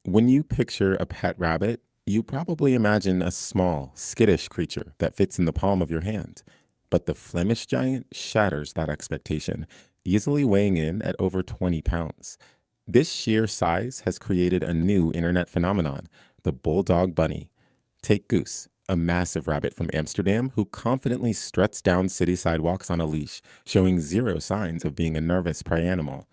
When you picture a pet rabbit, you probably imagine a small, skittish creature that fits in the palm of your hand. But the Flemish Giant shatters that expectation, easily weighing in at over 20 pounds. This sheer size has created a new internet phenomenon, the bulldog bunny. Take Goose, a massive rabbit from Amsterdam who confidently struts down city sidewalks on a leash, showing zero signs of being a nervous prey animal.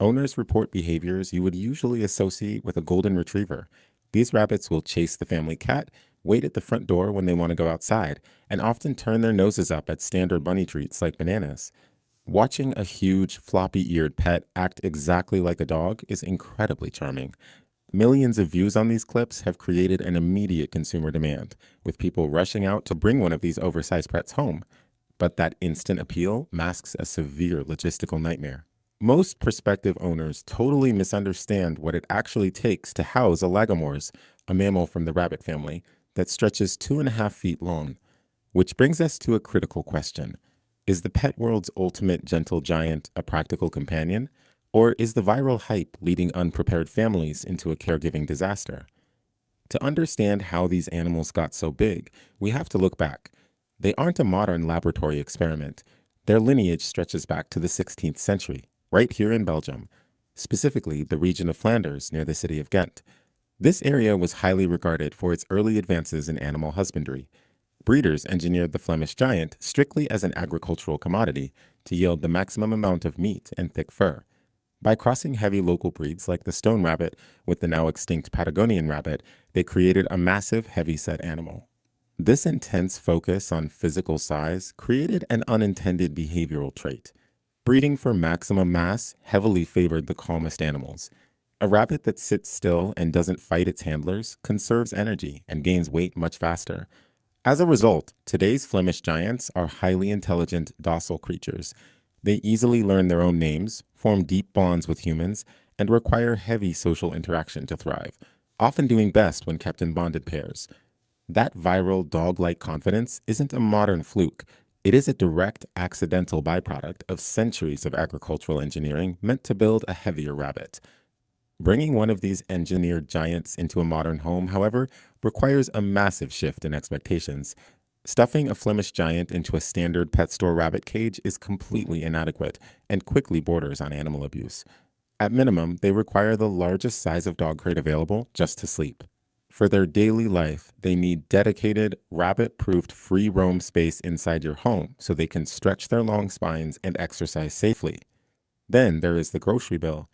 Owners report behaviors you would usually associate with a golden retriever. These rabbits will chase the family cat, wait at the front door when they want to go outside, and often turn their noses up at standard bunny treats like bananas. Watching a huge, floppy eared pet act exactly like a dog is incredibly charming. Millions of views on these clips have created an immediate consumer demand, with people rushing out to bring one of these oversized pets home. But that instant appeal masks a severe logistical nightmare. Most prospective owners totally misunderstand what it actually takes to house a lagomor's, a mammal from the rabbit family that stretches 2.5 feet long. Which brings us to a critical question. Is the pet world's ultimate gentle giant a practical companion? Or is the viral hype leading unprepared families into a caregiving disaster? To understand how these animals got so big, we have to look back. They aren't a modern laboratory experiment. Their lineage stretches back to the 16th century, right here in Belgium, specifically the region of Flanders near the city of Ghent. This area was highly regarded for its early advances in animal husbandry. Breeders engineered the Flemish Giant strictly as an agricultural commodity to yield the maximum amount of meat and thick fur. By crossing heavy local breeds like the stone rabbit with the now extinct Patagonian rabbit, they created a massive, heavy-set animal. This intense focus on physical size created an unintended behavioral trait. Breeding for maximum mass heavily favored the calmest animals. A rabbit that sits still and doesn't fight its handlers conserves energy and gains weight much faster. As a result, today's Flemish Giants are highly intelligent, docile creatures. They easily learn their own names, form deep bonds with humans, and require heavy social interaction to thrive, often doing best when kept in bonded pairs. That viral dog-like confidence isn't a modern fluke. It is a direct, accidental byproduct of centuries of agricultural engineering meant to build a heavier rabbit. Bringing one of these engineered giants into a modern home, however, requires a massive shift in expectations. Stuffing a Flemish Giant into a standard pet store rabbit cage is completely inadequate and quickly borders on animal abuse. At minimum, they require the largest size of dog crate available just to sleep. For their daily life, they need dedicated, rabbit-proofed free roam space inside your home so they can stretch their long spines and exercise safely. Then there is the grocery bill.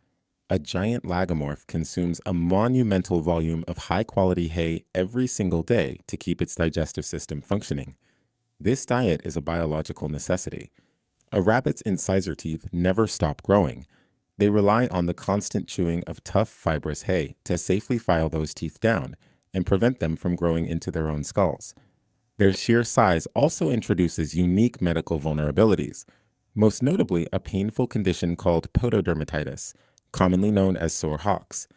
A giant lagomorph consumes a monumental volume of high-quality hay every single day to keep its digestive system functioning. This diet is a biological necessity. A rabbit's incisor teeth never stop growing. They rely on the constant chewing of tough, fibrous hay to safely file those teeth down and prevent them from growing into their own skulls. Their sheer size also introduces unique medical vulnerabilities, most notably a painful condition called pododermatitis, commonly known as sore hocks.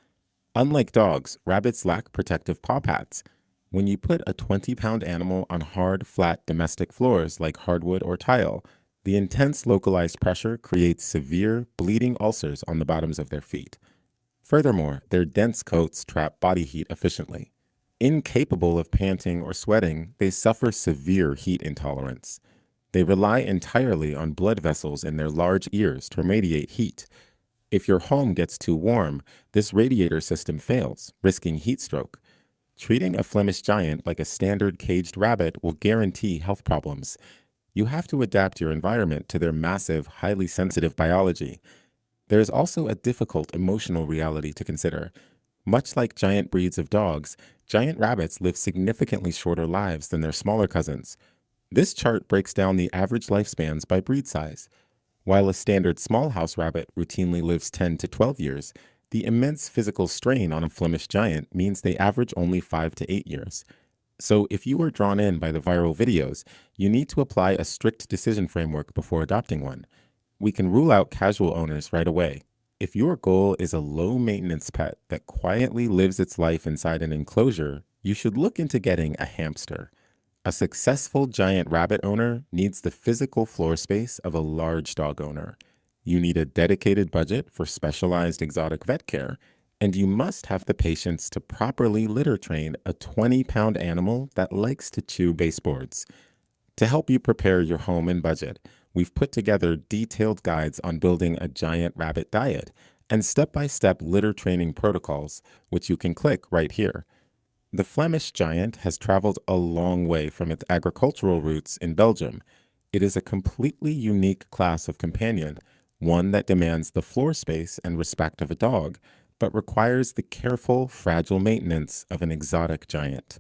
Unlike dogs, rabbits lack protective paw pads. When you put a 20-pound animal on hard, flat domestic floors like hardwood or tile, the intense localized pressure creates severe, bleeding ulcers on the bottoms of their feet. Furthermore, their dense coats trap body heat efficiently. Incapable of panting or sweating, they suffer severe heat intolerance. They rely entirely on blood vessels in their large ears to radiate heat. If your home gets too warm, this radiator system fails, risking heat stroke. Treating a Flemish Giant like a standard caged rabbit will guarantee health problems. You have to adapt your environment to their massive, highly sensitive biology. There is also a difficult emotional reality to consider. Much like giant breeds of dogs, giant rabbits live significantly shorter lives than their smaller cousins. This chart breaks down the average lifespans by breed size. While a standard small house rabbit routinely lives 10 to 12 years, the immense physical strain on a Flemish Giant means they average only 5 to 8 years. So if you are drawn in by the viral videos, you need to apply a strict decision framework before adopting one. We can rule out casual owners right away. If your goal is a low-maintenance pet that quietly lives its life inside an enclosure, you should look into getting a hamster. A successful giant rabbit owner needs the physical floor space of a large dog owner. You need a dedicated budget for specialized exotic vet care And you must have the patience to properly litter train a 20-pound animal that likes to chew baseboards. To help you prepare your home and budget, we've put together detailed guides on building a giant rabbit diet and step-by-step litter training protocols, which you can click right here. The Flemish Giant has traveled a long way from its agricultural roots in Belgium. It is a completely unique class of companion, one that demands the floor space and respect of a dog, but requires the careful, fragile maintenance of an exotic giant.